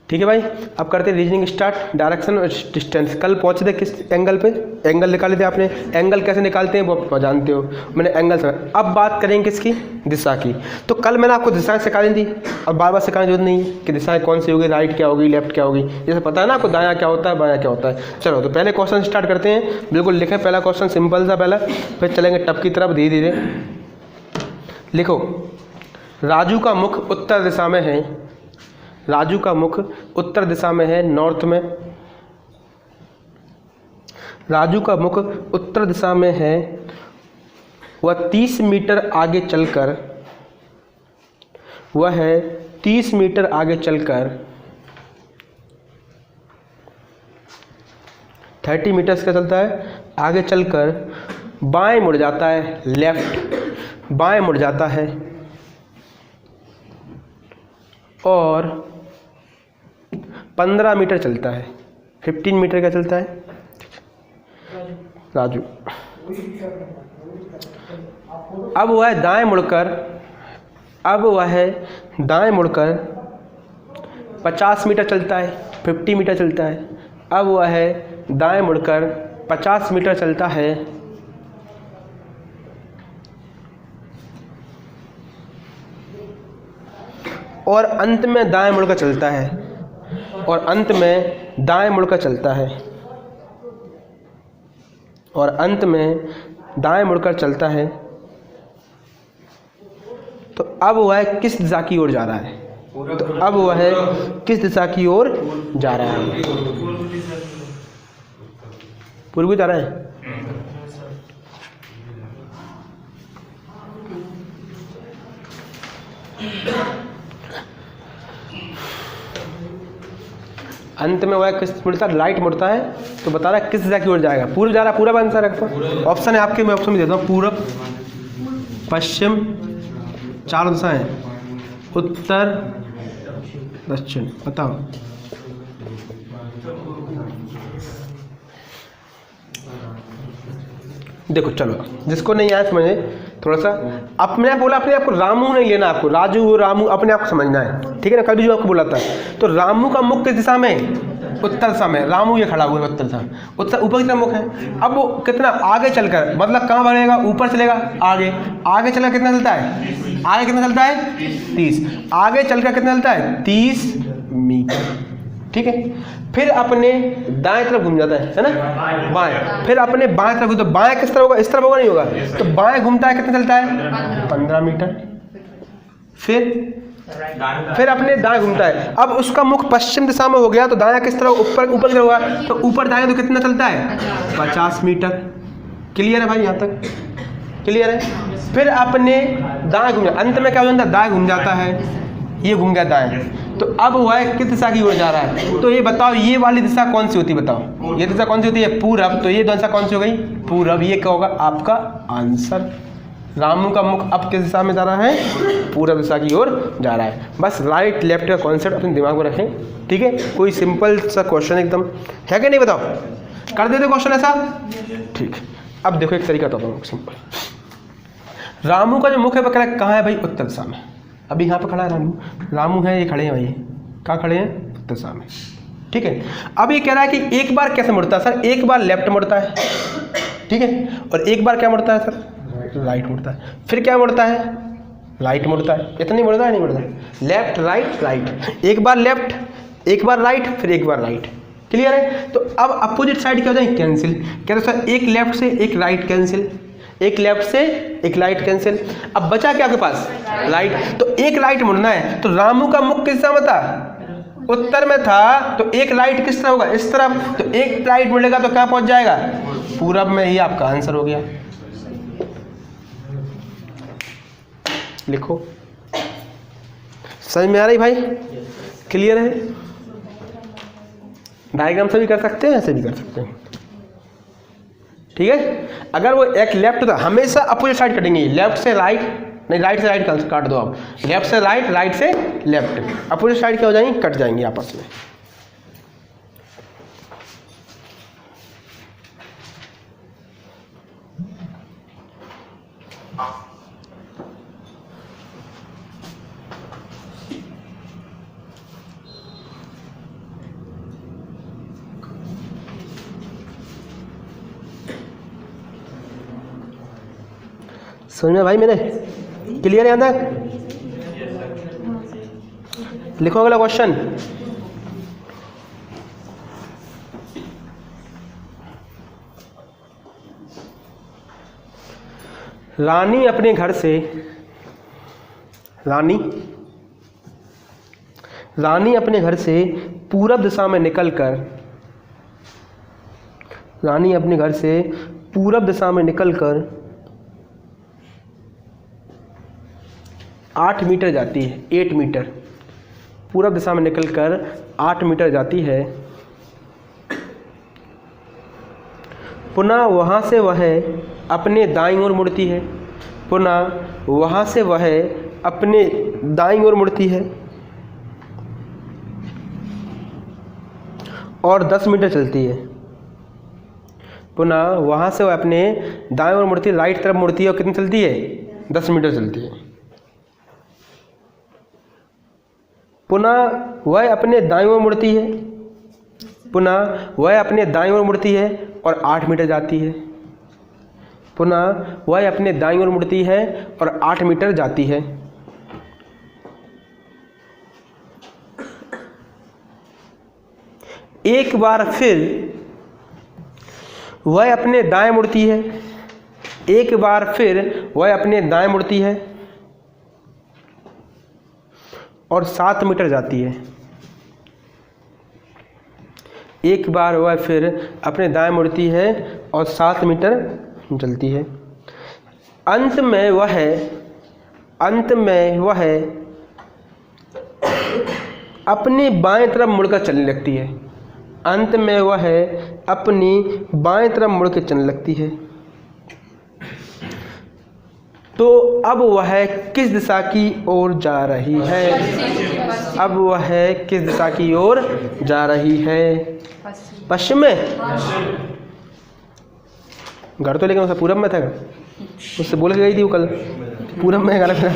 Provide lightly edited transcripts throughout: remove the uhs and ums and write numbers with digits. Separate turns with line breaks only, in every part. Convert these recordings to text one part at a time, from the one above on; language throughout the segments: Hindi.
ठीक है भाई, अब करते हैं रीजनिंग स्टार्ट। डायरेक्शन और डिस्टेंस। कल पहुंचे थे किस एंगल पे, एंगल निकाले थे आपने। एंगल कैसे निकालते हैं वो आप जानते हो, मैंने एंगल से। अब बात करेंगे किसकी, दिशा की। तो कल मैंने आपको दिशाएं सिखा दी थी, अब बार बार सिखाने की जरूरत नहीं है कि दिशाएं कौन सी होगी, राइट क्या होगी, लेफ्ट क्या होगी, जैसे पता है ना आपको, दायां क्या होता है, बायां क्या होता है। चलो तो पहले क्वेश्चन स्टार्ट करते हैं। बिल्कुल लिखें, पहला क्वेश्चन सिंपल सा पहला, फिर चलेंगे टप की तरफ धीरे धीरे। लिखो, राजू का मुख उत्तर दिशा में है। राजू का मुख उत्तर दिशा में है, नॉर्थ में। राजू का मुख उत्तर दिशा में है। वह 30 मीटर आगे चलकर, वह 30 मीटर आगे चलकर 30 मीटर का चलता है, आगे चलकर बाएं मुड़ जाता है, लेफ्ट, बाएं मुड़ जाता है और 15 मीटर चलता है। 15 मीटर का चलता है राजू। अब वह दाएं मुड़कर, अब वह दाएं मुड़कर 50 मीटर चलता है, 50 मीटर चलता है। अब वह दाएं मुड़कर 50 मीटर चलता है और अंत में दाएं मुड़कर चलता है, और अंत में दाएं मुड़कर चलता है, और अंत में दाएं मुड़कर चलता है। तो अब वह किस दिशा की ओर जा रहा है, तो अब वह किस दिशा की ओर जा रहा है, पूर्वी जा रहा है। अंत में वह किस मुड़ता है, राइट मुड़ता है। तो बता रहा है किस दिशा की ओर जाएगा, पूर्व जा रहा है, पूरा आंसर रखो। ऑप्शन है आपके, मैं ऑप्शन भी देता हूँ, पूर्व, पश्चिम, 4 दिशाएं, उत्तर, दक्षिण। बताओ, देखो चलो जिसको नहीं आया समझे थोड़ा सा। अपने आप बोला, अपने आप को रामू नहीं लेना, आपको राजू रामू अपने आप को समझना है, ठीक है ना। कभी जो आपको बोला था, तो रामू का मुख किस दिशा में, उत्तर दिशा में। रामू ये खड़ा हुआ है उत्तर दिशा, उत्तर ऊपर की तरफ मुख है। अब वो कितना आगे चलकर, मतलब कहाँ बढ़ेगा, ऊपर चलेगा, आगे। आगे चलकर कितना चलता है, आगे कितना चलता है, 30। आगे चलकर कितना चलता है, 30 मीटर, ठीक है। फिर अपने दाएं तरफ घूम जाता है ना, बाएं। फिर अपने बाएं तरफ, तो बाएं किस तरफ होगा, इस तरफ होगा, नहीं होगा। तो बाएं घूमता है, कितना चलता है, 15 मीटर। फिर अपने दाएं घूमता है। अब उसका मुख पश्चिम दिशा में हो गया, तो दायां किस तरफ, ऊपर, ऊपर की तरफ होगा। तो ऊपर दाएं तो कितना चलता है, 50 मीटर। क्लियर है भाई, यहाँ तक क्लियर है। फिर अपने दाएं घूम, अंत में क्या हो जाता है, दाएं घूम जाता है, ये घूम गया दाएं। तो अब वह किस दिशा की ओर जा रहा है, तो ये बताओ, ये वाली दिशा कौन सी होती है, बताओ ये दिशा कौन सी होती है, पूरब। तो ये दिशा कौन सी हो गई, पूरब। ये क्या होगा आपका आंसर। रामू का मुख अब किस दिशा में जा रहा है, पूरब दिशा की ओर जा रहा है। बस राइट लेफ्ट का कॉन्सेप्ट अपने दिमाग में रखें, ठीक है। कोई सिंपल सा क्वेश्चन एकदम है कि नहीं, बताओ कर देते क्वेश्चन ऐसा, ठीक। अब देखो एक तरीका बताता हूँ सिंपल। रामू का जो मुख है वो कहाँ है भाई, उत्तर दिशा में। अभी यहाँ पे खड़ा है रामू, रामू है, ये खड़े हैं भाई, कहाँ खड़े हैं, उत्तर दिशा में, ठीक है। अब ये कह रहा है कि एक बार कैसे मुड़ता है सर, एक बार लेफ्ट मुड़ता है, ठीक है, और एक बार क्या मुड़ता है सर, राइट मुड़ता है। फिर क्या मुड़ता है, राइट मुड़ता है। इतना मुड़ता है, नहीं मुड़ता है, लेफ्ट राइट राइट, एक बार लेफ्ट, एक बार राइट, फिर एक बार राइट। क्लियर है। तो अब अपोजिट साइड क्या हो जाए, कैंसिल। क्या सर, एक लेफ्ट से एक राइट कैंसिल, एक लेफ्ट से एक राइट कैंसिल। अब बचा क्या आपके पास, राइट। तो एक राइट मुड़ना है, तो रामू का मुख किस दिशा में था, उत्तर में था। तो एक राइट किस तरह होगा, इस तरफ। तो एक राइट मुड़ेगा तो कहाँ पहुंच जाएगा, पूरब में। ही आपका आंसर हो गया। लिखो, समझ में आ रही भाई, क्लियर है। डायग्राम से भी कर सकते हैं, ऐसे भी कर सकते हैं, ठीक है। अगर वो एक लेफ्ट था, हमेशा अपोजिट साइड कटेंगे, लेफ्ट से राइट, नहीं राइट से राइट काट दो आप, लेफ्ट से राइट, राइट से लेफ्ट, अपोजिट साइड क्या हो जाएंगे, कट जाएंगे आपस में। समझ में भाई मेरे? क्लियर है यहाँ तक? लिखो अगला क्वेश्चन। रानी अपने घर से रानी अपने घर से पूरब दिशा में निकलकर 8 मीटर जाती है। 8 मीटर पूरब दिशा में निकलकर 8 मीटर जाती है। पुनः वहाँ से वह अपने दाईं ओर मुड़ती है। और 10 मीटर चलती है। पुनः वहाँ से वह अपने दाईं ओर मुड़ती है, राइट तरफ मुड़ती है और कितनी चलती है? 10 मीटर चलती है। पुनः वह अपने दाईं ओर मुड़ती है और 8 मीटर जाती है। पुनः वह अपने दाईं ओर मुड़ती है और 8 मीटर जाती है। एक बार फिर वह अपने दाएं मुड़ती है और 7 मीटर जाती है। एक बार वह फिर अपने दाएं मुड़ती है और 7 मीटर चलती है। अंत में वह अपनी बाएं तरफ मुड़कर चलने लगती है। तो अब वह किस दिशा की ओर जा रही है? पश्चिम में। घर तो लेकिन उसका पूरब में था। उससे बोल के गई थी वो कल, पूरब में गलत है।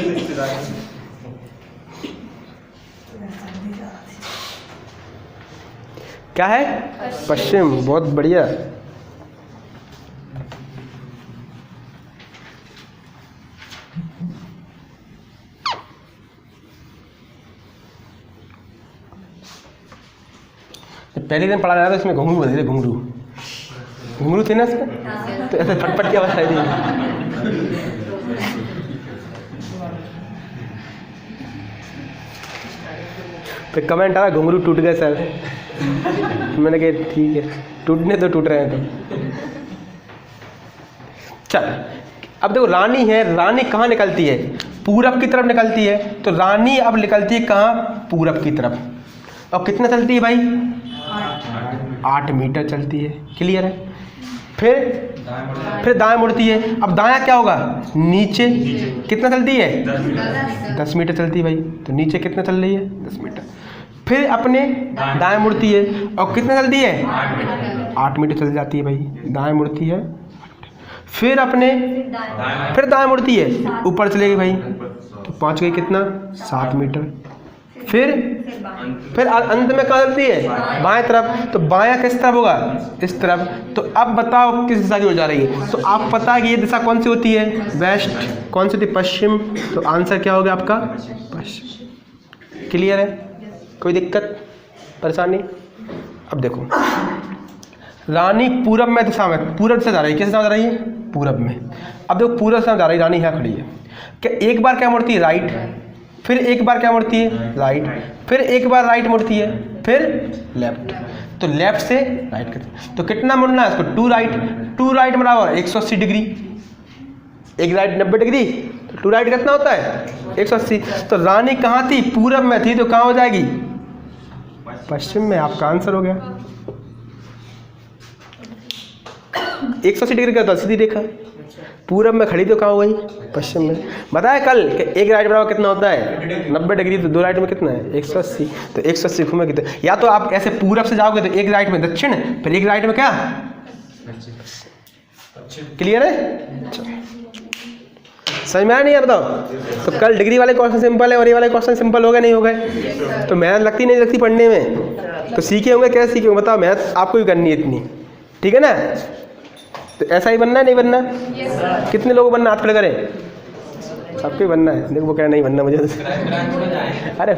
क्या है? पश्चिम। बहुत बढ़िया। पहले दिन पढ़ा रहा था, इसमें घुंघरू बने थे। घुंघरू थे ना इसमें, तो ऐसे फटफट की आवाज आई थी। फिर कमेंट आ रहा घुंघरू टूट गए सर। मैंने कहा ठीक है, टूटने तो टूट रहे हैं। तो चल, अब देखो रानी है, रानी कहाँ निकलती है? पूरब की तरफ निकलती है। तो रानी अब निकलती है कहाँ? पूरब की तरफ। और कितना चलती है भाई? 8 मीटर चलती है। क्लियर है? फिर दाएं मुड़ती है। अब दायां क्या होगा? नीचे। कितना चलती है? 10 मीटर चलती है भाई। तो नीचे कितना चल रही है? 10 मीटर। फिर अपने दाएं मुड़ती है और कितना चलती है? 8 मीटर चल जाती है भाई। दाएं मुड़ती है, फिर दाएं मुड़ती है, ऊपर चलेगी भाई। तो पहुंच गई कितना? 7 मीटर। फिर अंत में कहाँ चलती है? बाएं तरफ। तो बायां किस तरफ होगा? इस तरफ। तो अब बताओ किस दिशा की ओर जा रही है? तो आपको पता है कि ये दिशा कौन सी होती है? वेस्ट। कौन सी होती है? पश्चिम। तो आंसर क्या होगा आपका? पश्चिम। क्लियर है? कोई दिक्कत परेशानी? अब देखो, रानी पूरब में दिशा में, पूरब से जा रही है। किस दिशा में जा रही है? पूरब में। अब देखो पूरब दिशा में जा रही है, रानी यहाँ खड़ी है। क्या एक बार क्या मुड़ती है? राइट। फिर एक बार क्या मुड़ती है? राइट। फिर एक बार राइट मुड़ती है, फिर लेफ्ट। तो लेफ्ट से राइट करते। तो कितना मुड़ना है इसको? 2 राइट। 2 राइट बराबर 180 डिग्री। एक राइट 90 डिग्री, तो 2 राइट कितना होता है? 180। तो रानी कहाँ थी? पूरब में थी। तो कहाँ हो जाएगी? पश्चिम में। आपका आंसर हो गया। 180 डिग्री का तो सीधी रेखा। पूरब में खड़ी तो कहाँ हो गई? पश्चिम में। बताया कल कि एक राइट बराबर कितना होता है? 90 डिग्री। तो 2 राइट में कितना है? 180। तो 180 घूमेगी तो या तो आप ऐसे पूरब से जाओगे तो एक राइट में दक्षिण, फिर एक राइट में क्या? क्लियर है? समझ में आया नहीं? बताओ। तो कल डिग्री वाले क्वेश्चन सिंपल है और ये वाले क्वेश्चन सिंपल हो गए नहीं हो गए? तो मेहनत लगती नहीं लगती पढ़ने में? तो सीखे होंगे, कैसे सीखे होंगे? बताओ। मेहनत आपको भी करनी है इतनी, ठीक है ना? तो ऐसा ही बनना है, नहीं बनना? कितने लोगों बनना? हाथ खड़े करें। सबके बनना है। देखो वो कह नहीं बनना मुझे। अरे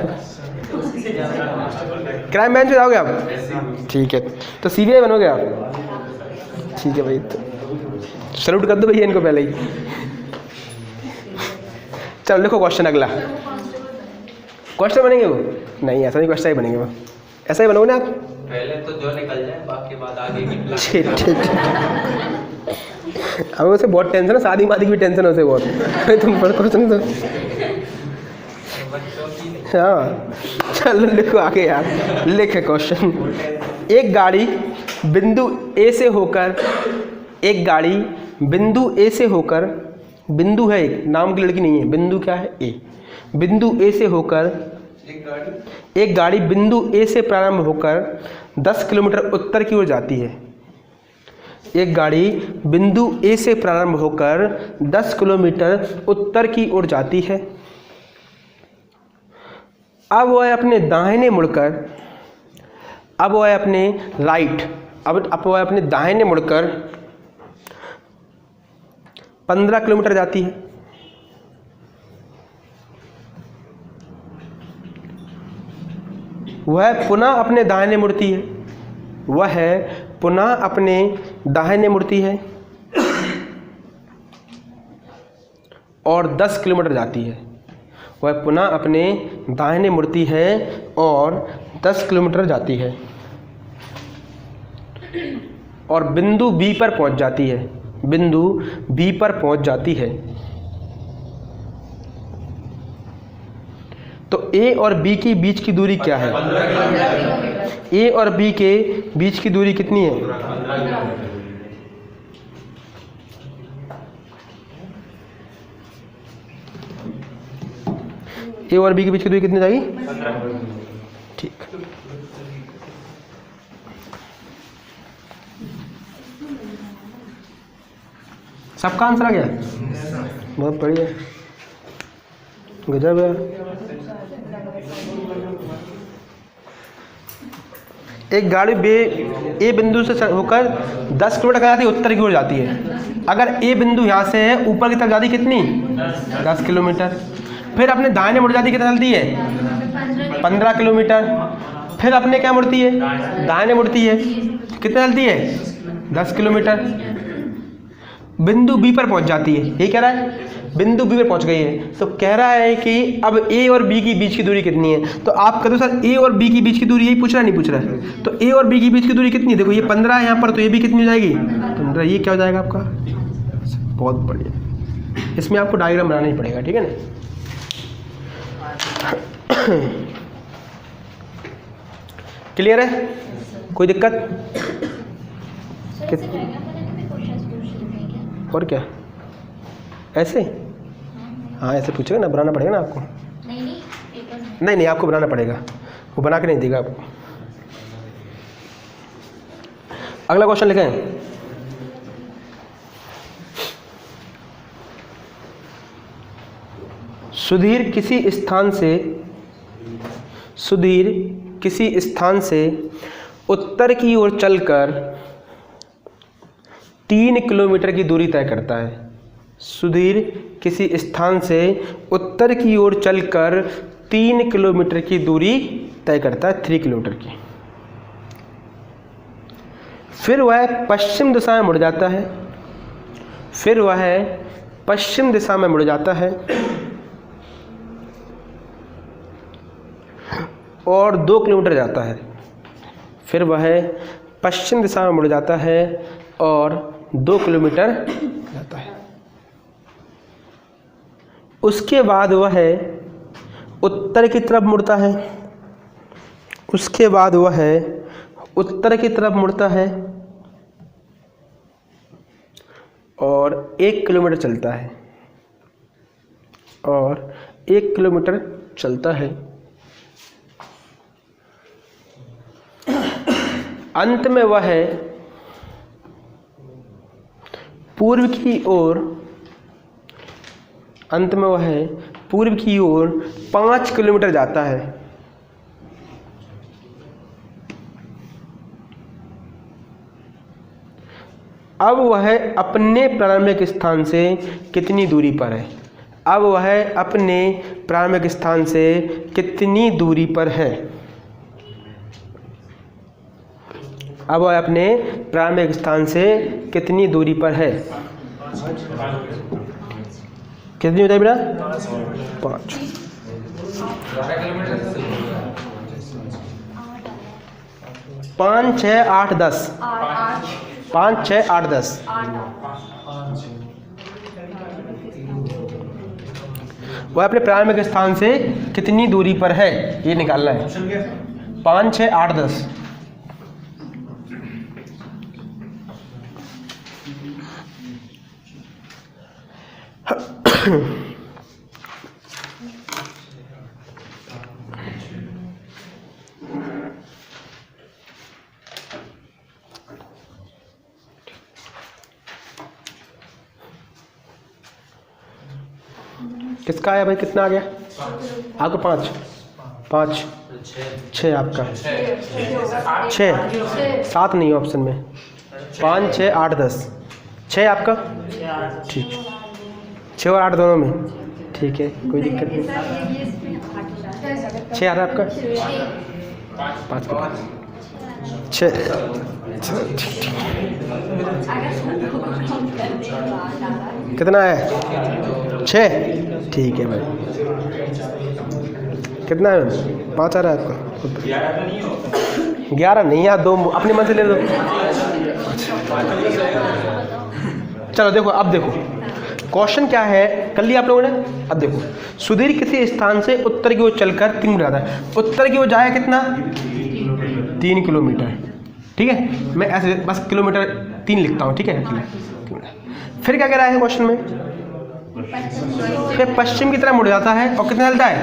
क्राइम ब्रांच में जाओगे आप? ठीक है, तो सीबीआई बनोगे आप? ठीक है भाई, तो सैल्यूट कर दो भैया इनको पहले ही। चलो लिखो क्वेश्चन अगला। क्वेश्चन बनेंगे वो? नहीं, ऐसा नहीं, क्वेश्चन ही बनेंगे वो। ऐसा ही बनोगे ना आप?
पहले तो जो निकल जाए, बाकी बाद आगे की।
ठीक ठीक। अब उसे बहुत टेंशन है, शादी वादी की भी टेंशन है उसे बहुत। तुम पर क्वेश्चन तो हाँ, चलो लिखो आगे यार। लिखे क्वेश्चन। एक गाड़ी बिंदु ए से होकर, एक गाड़ी बिंदु ए से होकर, बिंदु है एक, नाम की लड़की नहीं है, बिंदु क्या है? ए। बिंदु ए से होकर, एक गाड़ी बिंदु ए से प्रारंभ होकर 10 किलोमीटर उत्तर की ओर जाती है। एक गाड़ी बिंदु ए से प्रारंभ होकर 10 किलोमीटर उत्तर की ओर जाती है। अब वह अपने दाहिने मुड़कर, अब वह अपने राइट, अब वह अपने दाहिने मुड़कर 15 किलोमीटर जाती है। वह पुनः अपने दाहिने मुड़ती है, वह पुनः अपने दाहिने मुड़ती है और 10 किलोमीटर जाती है। वह पुनः अपने दाहिने मुड़ती है और 10 किलोमीटर जाती है और बिंदु बी पर पहुंच जाती है, बिंदु बी पर पहुंच जाती है। तो ए और बी की बीच की दूरी क्या है? ए और बी के बीच की दूरी कितनी है? ए और बी के बीच की दूरी कितनी जाएगी? ठीक। सबका आंसर आ गया? बहुत बढ़िया, गजब है। एक गाड़ी ए बिंदु से होकर 10 किलोमीटर जाती है, उत्तर की ओर जाती है। अगर ए बिंदु यहाँ से है, ऊपर की तरफ जाती कितनी? 10 किलोमीटर। फिर अपने दाहिने मुड़ जाती, कितना चलती है? 15 किलोमीटर। फिर अपने क्या मुड़ती है? दाहिने मुड़ती है, कितना चलती है? 10 किलोमीटर। बिंदु बी पर पहुंच जाती है, ये कह रहा है बिंदु बी पर पहुंच गई है। तो कह रहा है कि अब ए और बी की बीच की दूरी कितनी है? तो आप कहते हो सर ए और बी की बीच की दूरी यही पूछ रहा है, नहीं पूछ रहा है? तो ए और बी की बीच की दूरी कितनी? देखो ये 15 है यहाँ पर, तो ये भी कितनी हो जाएगी? 15। ये क्या हो जाएगा आपका? बहुत बढ़िया। इसमें आपको डायग्राम बनाना ही पड़ेगा, ठीक है ना? क्लियर है? कोई दिक्कत? और क्या ऐसे? हाँ ऐसे पूछेगा ना, बनाना पड़ेगा ना आपको। नहीं, आपको बनाना पड़ेगा, वो बना के नहीं देगा आपको। अगला क्वेश्चन लिखें। सुधीर किसी स्थान से उत्तर की ओर चलकर 3 किलोमीटर की दूरी तय करता है। सुधीर किसी स्थान से उत्तर की ओर चलकर 3 किलोमीटर की दूरी तय करता है, 3 किलोमीटर की। फिर वह पश्चिम दिशा में मुड़ जाता है, फिर वह पश्चिम दिशा में मुड़ जाता है और 2 किलोमीटर जाता है। फिर वह पश्चिम दिशा में मुड़ जाता है और 2 किलोमीटर जाता है। उसके बाद वह उत्तर की तरफ मुड़ता है, उसके बाद वह उत्तर की तरफ मुड़ता है और 1 किलोमीटर चलता है, और 1 किलोमीटर चलता है। अंत में वह पूर्व की ओर, अंत में वह पूर्व की ओर 5 किलोमीटर जाता है। अब वह अपने प्रारंभिक स्थान से कितनी दूरी पर है? अब वह अपने प्रारंभिक स्थान से कितनी दूरी पर है? अब वह अपने प्रारंभिक स्थान से कितनी दूरी पर है? कितनी होता है बेटा? 5। 5, 6, 8, 10। 5, 6, 8, 10। वह अपने प्रारंभिक स्थान से कितनी दूरी पर है, ये निकालना है। 5, 6, 8, 10। किसका आया भाई? कितना आ गया आपको? 5, 5, 6 आपका 6, 7 नहीं ऑप्शन में। 5, 6, 8, 10। 6 आपका? ठीक, 6 और 8 दोनों में। ठीक है, कोई दिक्कत नहीं। 6 आ रहा है आपका? 5 का 6। कितना है? 6। ठीक है भाई। कितना है? 5 आ रहा है आपका? 11 नहीं यार, 2 अपने मन से ले लो। चलो देखो, अब देखो क्वेश्चन क्या है, कर लिया आप लोगों ने? अब देखो, सुधीर किसी स्थान से उत्तर की ओर चलकर 3 किलोमीटर जाता है। उत्तर की ओर जाएगा कितना? 3 किलोमीटर। ठीक है, मैं ऐसे बस किलोमीटर 3 लिखता हूँ। ठीक है, फिर क्या कह रहा है क्वेश्चन में? फिर पश्चिम की तरफ मुड़ जाता है और कितना चलता है?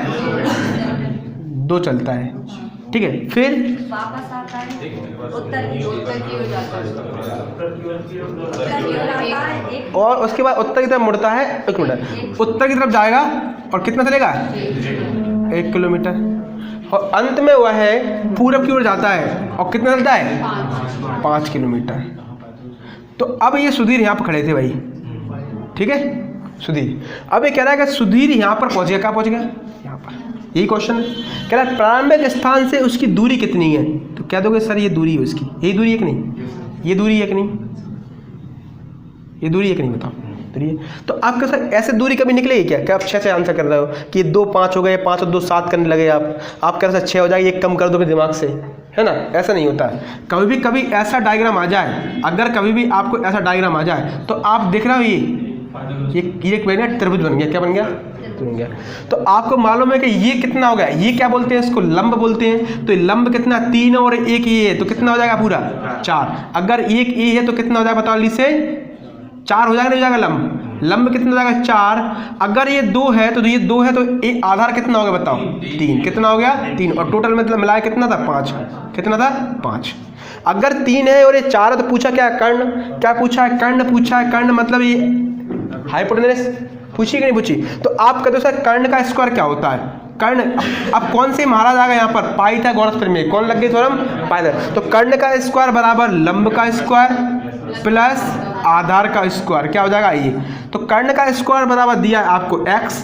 2 चलता है। ठीक है, फिर
वापस आता है उत्तर की ओर जाता है
और उसके बाद उत्तर की तरफ मुड़ता है। 1 मिनट, उत्तर की तरफ जाएगा और कितना चलेगा? 1 किलोमीटर। और अंत में वह है पूरब की ओर जाता है और कितना चलता है? 5 किलोमीटर। तो अब ये सुधीर यहाँ पर खड़े थे भाई। ठीक है, सुधीर अब ये कह रहा है कि सुधीर यहाँ पर पहुँच गया। कहाँ पहुँच गया? यहाँ पर। यही क्वेश्चन है। कह रहा है प्रारंभिक स्थान से उसकी दूरी कितनी है? तो क्या दोगे सर? ये दूरी है उसकी। यही दूरी है कि नहीं? ये दूरी है कि नहीं? ये दूरी है कि नहीं? बताओ दूरी है। तो आप कैसे ऐसे दूरी कभी निकलेगी क्या? क्या आप 6 से आंसर कर रहे हो कि 2 5 हो गए, 5 और 2 7 करने लगे आप कैसे 6 हो जाएगी, 1 कम कर दो फिर दिमाग से, है ना? ऐसा नहीं होता है। कभी ऐसा डायग्राम आ जाए, अगर कभी भी आपको ऐसा डायग्राम आ जाए तो आप देख रहे हो ये बन गया, त्रिभुज बन गया। क्या बन गया? बन गया। तो आपको मालूम है कि ये कितना हो गया? ये क्या बोलते हैं? इसको लंब बोलते हैं। तो लंब कितना? 3 और 1 ये है, तो कितना हो जाएगा पूरा? 4। अगर 1 ये है तो कितना हो जाएगा बताओ? ली से 4 हो जाएगा, नहीं हो जाएगा? लंब कितना हो जाएगा? 4। अगर ये 2 है तो ये 2 है तो ये आधार कितना हो गया बताओ? 3। कितना हो गया? 3। और टोटल मतलब मिलाया कितना था? 5। कितना था? 5। अगर 3 है और ये 4 है तो पूछा क्या? कर्ण। क्या पूछा है? कर्ण पूछा है। कर्ण मतलब ये हाइपोटेनस पूछी कि नहीं पूछी? तो आप कहते हो सर कर्ण का स्क्वायर क्या होता है? कर्ण अब कौन से महाराज आ गए यहाँ पर? पाइथागोरस प्रमेय। कौन लग गई थ्योरम? पाइथागोरस। तो कर्ण का स्क्वायर बराबर लंब का स्क्वायर प्लस आधार का स्क्वायर। क्या हो जाएगा? ये। तो कर्ण का स्क्वायर बराबर दिया है आपको x।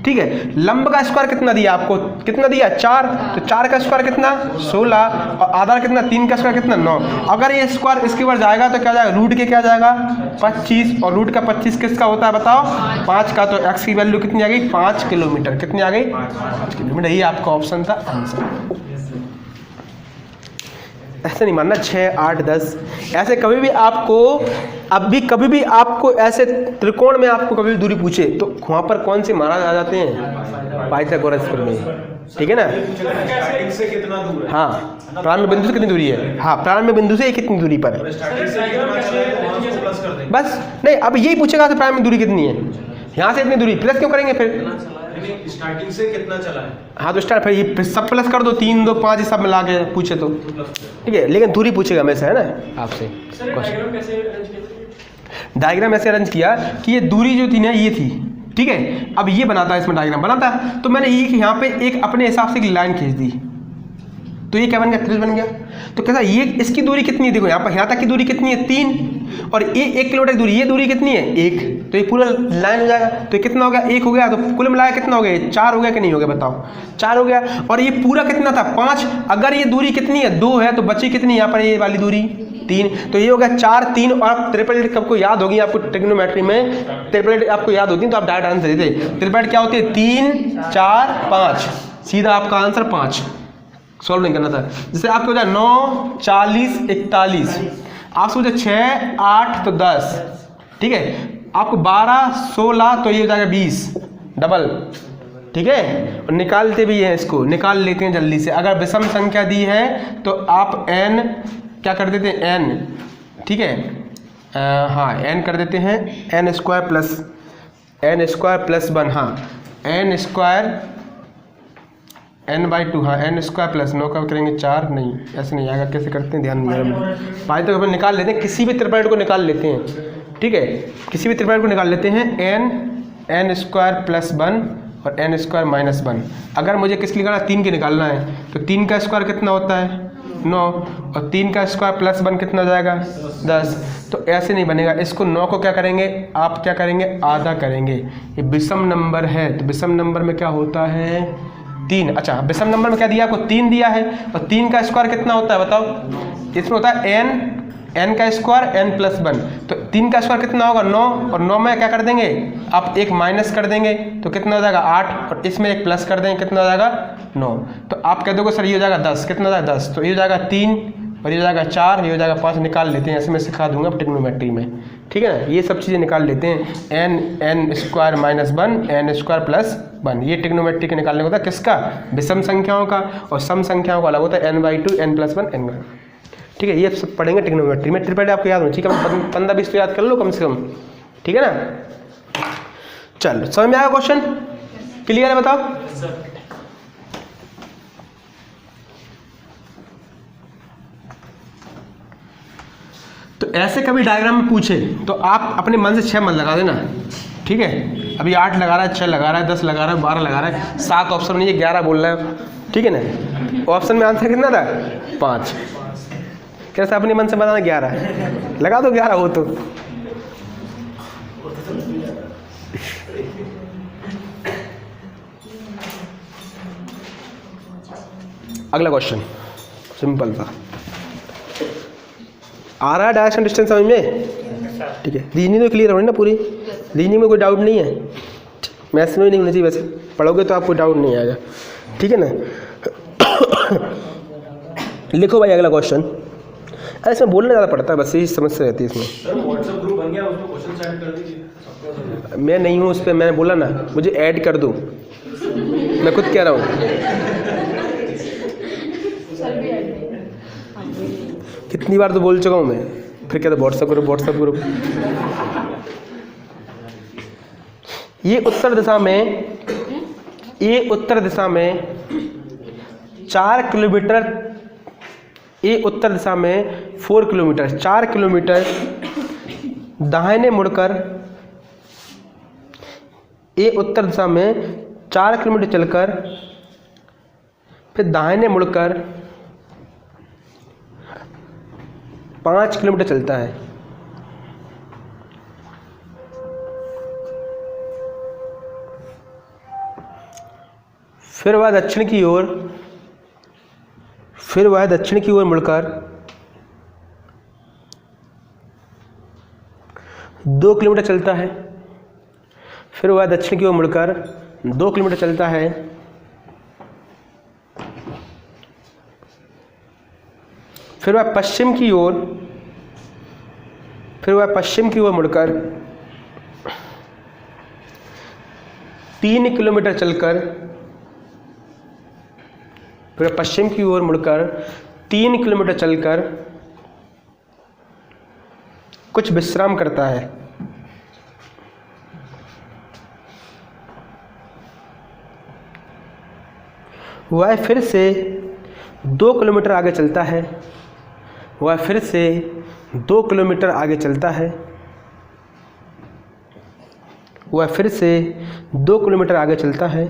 ठीक है, लंब का स्क्वायर कितना दिया आपको? कितना दिया? 4। तो 4 का स्क्वायर कितना? 16। और आधार कितना? 3 का स्क्वायर कितना? 9। अगर ये स्क्वायर इसके ऊपर जाएगा तो क्या जाएगा? रूट के क्या जाएगा? 25। और रूट का 25 किसका होता है बताओ? 5 का। तो x की वैल्यू कितनी आ गई? 5 किलोमीटर। कितनी आ गई? 5 किलोमीटर। ये आपका ऑप्शन था आंसर। ऐसे नहीं मानना 6 8 10। ऐसे कभी भी आपको ऐसे त्रिकोण में आपको कभी भी दूरी पूछे तो वहाँ पर कौन से महाराज आ जाते हैं? पाइथागोरस प्रमेय। ठीक है ना?
स्टार्टिंग से कितना दूर है?
हाँ, प्रारंभ बिंदु से कितनी दूरी है? हाँ, प्रारंभ बिंदु से कितनी दूरी पर है? बस नहीं, अब यही पूछेगा तो प्रारंभ दूरी कितनी है? यहाँ से इतनी दूरी, प्लस क्यों करेंगे फिर?
स्टार्टिंग से कितना चला है?
हाँ तो स्टार्ट, फिर ये सब प्लस कर दो, 3 2 5 सब मिला के पूछे तो ठीक है, लेकिन दूरी पूछेगा हमेशा, है ना आपसे। डायग्राम ऐसे अरेंज किया कि ये दूरी जो थी ना ये थी, ठीक है। अब ये बनाता है, इसमें डायग्राम बनाता है, तो मैंने ये यहाँ पे एक अपने हिसाब से एक लाइन खींच दी, तो ये क्या बन गया, 30 बन गया। तो कैसा ये इसकी दूरी कितनी है, देखो यहाँ पर यहाँ तक की दूरी कितनी है 3, और ये 1 किलोमीटर की दूरी, ये दूरी कितनी है 1, तो ये पूरा लाइन हो जाएगा। तो ये कितना हो गया 1 हो गया, तो कुल मिलाया कितना हो गया 4 हो गया कि नहीं हो गया बताओ, 4 हो गया। और ये पूरा कितना था 5, अगर ये दूरी कितनी है 2 है तो बची कितनी यहाँ पर ये वाली दूरी 3, तो ये हो गया 4 3। और आप ट्रिपल एट आपको याद होगी, आपको ट्रिग्नोमेट्री में ट्रिपल एट आपको याद होती है तो आप डायरेक्ट आंसर देते। ट्रिपल एट क्या होती है 3 4 5, सीधा आपका आंसर 5, सॉल्व नहीं करना था। जैसे आपको हो जाए 9 40 41, आप सोचे 6 8 तो 10, ठीक है, आपको 12 16 तो ये हो जाएगा 20 डबल, ठीक है। और निकालते भी हैं, इसको निकाल लेते हैं जल्दी से। अगर विषम संख्या दी है तो आप n क्या कर देते हैं n, ठीक है, हाँ n कर देते हैं n स्क्वायर प्लस 1, हाँ n स्क्वायर n/2, हाँ n स्क्वायर प्लस 9 का करेंगे 4, नहीं ऐसे नहीं आएगा, कैसे करते हैं ध्यान नहीं, भाई तो अपन निकाल लेते हैं, किसी भी त्रिपल को निकाल लेते हैं, ठीक है, किसी भी त्रिपल को निकाल लेते हैं। n स्क्वायर प्लस 1 और n स्क्वायर माइनस 1। अगर मुझे किसकी निकालना, 3 की निकालना है, तो 3 का स्क्वायर कितना होता है 9, और 3 का स्क्वायर प्लस 1 कितना हो जाएगा 10। तो ऐसे नहीं बनेगा, इसको 9 को क्या करेंगे आप, क्या करेंगे आधा करेंगे। ये विषम नंबर है, तो विषम नंबर में क्या होता है 3। अच्छा, विषम नंबर में क्या दिया आपको 3 दिया है, और 3 का स्क्वायर कितना होता है बताओ, इसमें होता है n का स्क्वायर n प्लस 1, तो 3 का स्क्वायर कितना होगा 9, और 9 में क्या कर देंगे आप एक माइनस कर देंगे तो कितना हो जाएगा 8, और इसमें एक प्लस कर देंगे कितना हो जाएगा 9। तो आप कह दोगे सर ये हो जाएगा 10, कितना हो जाएगा 10, तो ये हो जाएगा 3 और ये हो जाएगा 4, ये हो जाएगा 5, निकाल लेते हैं, ऐसे मैं सिखा दूंगा ट्रिग्नोमेट्री में, ठीक है ना। ये सब चीज़ें निकाल लेते हैं, n square minus 1 n square plus 1, ये ट्रिग्नोमेट्री के निकालने होता है किसका, विषम संख्याओं का, और सम संख्याओं का अलग होता है n/2 n प्लस 1 n, ठीक है। ये सब पढ़ेंगे ट्रिग्नोमेट्री में, ट्रिपल आपको याद हो, ठीक है, 15-20 तो याद कर लो कम से कम, ठीक है ना। चल समझ में आया क्वेश्चन, क्लियर है बताओ। तो ऐसे कभी डायग्राम में पूछे तो आप अपने मन से 6 मत लगा देना, ठीक है। अभी 8 लगा रहा है, 6 लगा रहा है, 10 लगा रहा है, 12 लगा रहा है, 7 ऑप्शन नहीं है, 11 बोल रहा है, ठीक है ना। ऑप्शन में आंसर कितना था 5, कैसे अपने मन से बताना 11 लगा दो, 11 हो तो। अगला क्वेश्चन सिंपल था, आ रहा है डायरेक्शन डिस्टेंस समझ में, ठीक है। रीजनिंग तो क्लियर होनी ना पूरी, रीजनिंग में कोई डाउट नहीं है, मैथ्स में भी नहीं होना चाहिए, वैसे पढ़ोगे तो आपको डाउट नहीं आएगा, ठीक है ना। लिखो भाई अगला क्वेश्चन, अरे इसमें बोलना ज़्यादा पड़ता है, बस यही समस्या रहती है इसमें।
सर व्हाट्सएप ग्रुप बन गया, उसमें क्वेश्चन ऐड कर दीजिए।
मैं नहीं हूँ उस पर, मैंने बोला ना मुझे ऐड कर दो, मैं खुद कह रहा हूँ, कितनी बार तो बोल चुका हूँ मैं, फिर क्या, व्हाट्सएप ग्रुप। ये उत्तर दिशा में 4 किलोमीटर, ये उत्तर दिशा में 4 किलोमीटर, 4 किलोमीटर दाहिने मुड़कर, ये उत्तर दिशा में 4 किलोमीटर चलकर फिर दाहिने मुड़कर 5 किलोमीटर चलता है। फिर वह दक्षिण की ओर मुड़कर 2 किलोमीटर चलता है। फिर वह दक्षिण की ओर मुड़कर 2 किलोमीटर चलता है। फिर वह पश्चिम की ओर मुड़कर 3 किलोमीटर चलकर, फिर पश्चिम की ओर मुड़कर 3 किलोमीटर चलकर कुछ विश्राम करता है। वह फिर से 2 किलोमीटर आगे चलता है। वह फिर से 2 किलोमीटर आगे चलता है। वह फिर से 2 किलोमीटर आगे चलता है।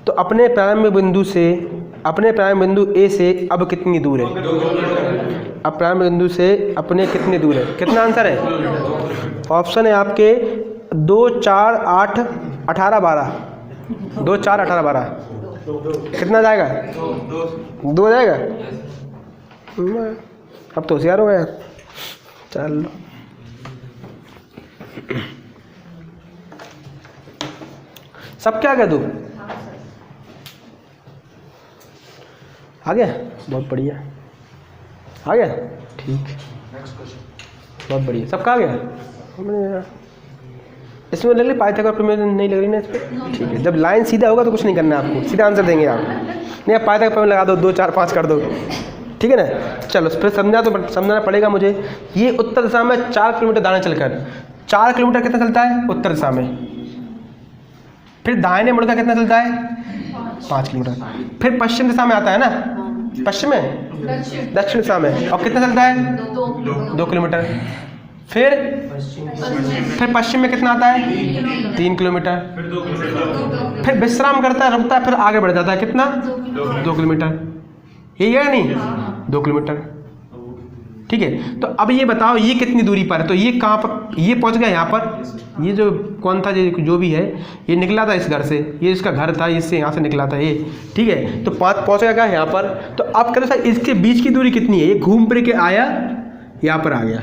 तो अपने प्रारंभ बिंदु ए से अब कितनी दूर है? अब प्रारंभ बिंदु से अपने कितनी दूर है? कितना आंसर है? ऑप्शन है आपके 2, 4, 8, 18, 12। 2, 4, 18, 12 कितना जाएगा? 2 जाएगा। अब तो होशियार हो गया। चलो सब क्या कह दूँ? आ गया? बहुत बढ़िया, आ गया, ठीक, बहुत बढ़िया। सबका आ गया? इसमें लग रही पाइथागोरस प्रमेय नहीं लग रही ना इस पर? ठीक है, जब लाइन सीधा होगा तो कुछ नहीं करना है आपको, सीधा आंसर देंगे आप। नहीं आप पाइथागोरस प्रमेय लगा दो, 2, 4, 5 कर दो, ठीक है ना। चलो फिर समझाना पड़ेगा मुझे। ये उत्तर दिशा में 4 किलोमीटर दाएं चलकर, 4 किलोमीटर कितना चलता है उत्तर दिशा में? फिर दाहिने मुड़कर कितना चलता है? 5 किलोमीटर। फिर पश्चिम दिशा में आता है ना, पश्चिम में, दक्षिण दिशा में, और कितना चलता है? 2 किलोमीटर। फिर पश्चिम में कितना आता है? 3 किलोमीटर। फिर विश्राम करता है, रुकता है, फिर आगे बढ़ जाता है, कितना? 2 किलोमीटर। यही है नहीं? 2 किलोमीटर, ठीक है। तो अब ये बताओ ये कितनी दूरी पर है? तो ये कहाँ पर, ये पहुँच गया यहाँ पर। ये जो कौन था, जो भी है, ये निकला था इस घर से, ये इसका घर था, इससे यहाँ से निकला था ये, ठीक है। तो 5 पहुँच गया यहाँ पर। तो अब कहते सर इसके बीच की दूरी कितनी है? ये घूम फिर के आया, यहाँ पर आ गया,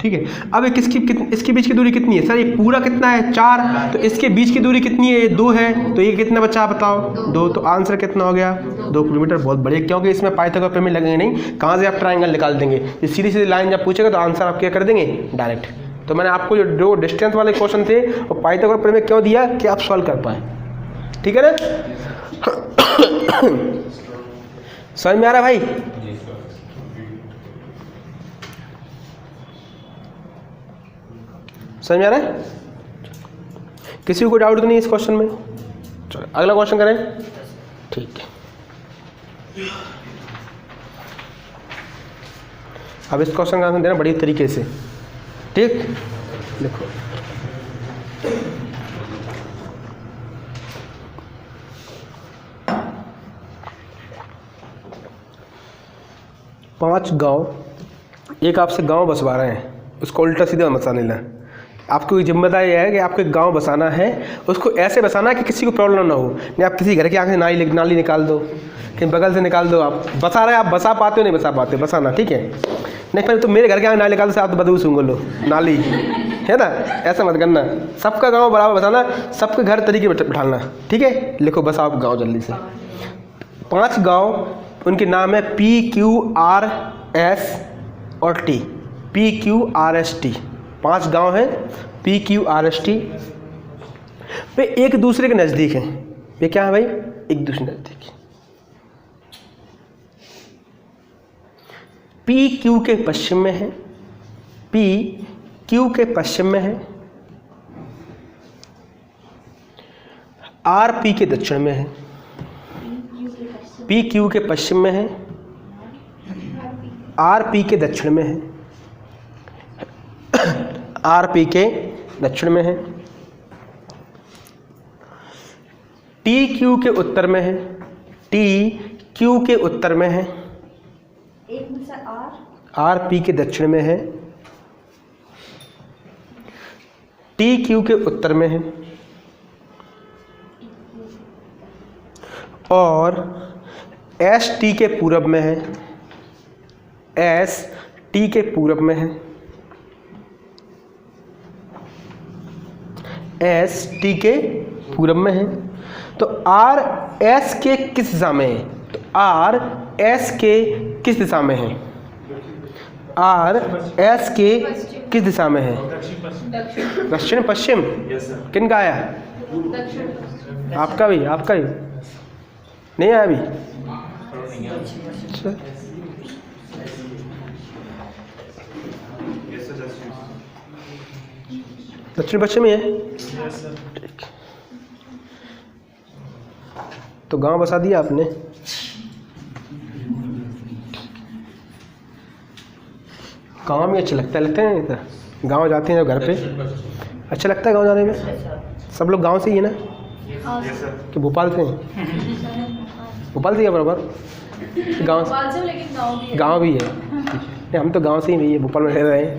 ठीक है। अब इसके बीच की दूरी कितनी है? सर ये पूरा कितना है? 4। तो इसके बीच की दूरी कितनी है? ये 2 है। तो ये कितना बचा बताओ? 2। तो आंसर कितना हो गया? 2 किलोमीटर। बहुत बढ़िया, क्योंकि इसमें पाइथागोरस प्रमेय लगेंगे नहीं। कहाँ से आप ट्रायंगल निकाल देंगे? ये सीधी सीधी लाइन जब पूछेगा तो आंसर आप क्या कर देंगे? डायरेक्ट। तो मैंने आपको जो डिस्टेंस वाले क्वेश्चन थे वो पाइथागोरस प्रमेय क्यों दिया कि आप सॉल्व कर पाए, ठीक है ना। समझ में आ रहा भाई? समझ में आ रहा है? किसी को डाउट तो नहीं इस क्वेश्चन में? चलो अगला क्वेश्चन करें, ठीक है। अब इस क्वेश्चन का आंसर देना बड़ी तरीके से, ठीक। देखो पांच गांव, एक आपसे गांव बसवा रहे हैं, उसको उल्टा सीधा मत बसाने लेना। आपकी जिम्मेदारी है कि आपको एक गांव बसाना है, उसको ऐसे बसाना है कि किसी को प्रॉब्लम ना हो। नहीं आप किसी घर के आगे नाली निकाल दो, कहीं बगल से निकाल दो। आप बसा रहे हैं, आप बसा पाते हो नहीं बसा पाते, बसाना, ठीक है। नहीं फिर तो मेरे घर के आगे नाली निकाल दो, आप तो बदबू सूंघ लो नाली, है ना। ऐसा मत करना, सबका गाँव बराबर बसाना, सबके घर तरीके बैठाना, ठीक है। लिखो बसाओ गाँव जल्दी से। 5 गाँव, उनके नाम है PQRS और T, PQRST। 5 गांव हैं PQRST। वे एक दूसरे के नज़दीक हैं। वे क्या है भाई? एक दूसरे के नज़दीक। PQ के पश्चिम में है, PQ के पश्चिम में है, RP के दक्षिण में है। PQ के पश्चिम में है, RP के दक्षिण में है, RP के दक्षिण में है, TQ के उत्तर में है, TQ के उत्तर में है,
एक में से
RP के दक्षिण में है, TQ के उत्तर में है, और ST के पूरब में है, ST के पूरब में है, ST के पूरब में है। तो RS के किस दिशा में है? तो RS के किस दिशा में है? RS के किस दिशा में है? दक्षिण पश्चिम। किन का आया? आपका भी, आपका भी नहीं आया अभी? अच्छा। दक्षिण पश्चिम ही है, ठीक। तो गांव बसा दिया आपने। गांव में अच्छा लगता है नहीं? गांव जाते हैं जब घर पे अच्छा लगता है गांव जाने में? सब लोग गांव से ही है ना? कि भोपाल से हैं? भोपाल से क्या बराबर गाँव
भोपाल से, लेकिन गाँव भी है।
गाँव भी है। नहीं, हम तो गांव से ही नहीं है, भोपाल में रह रहे हैं।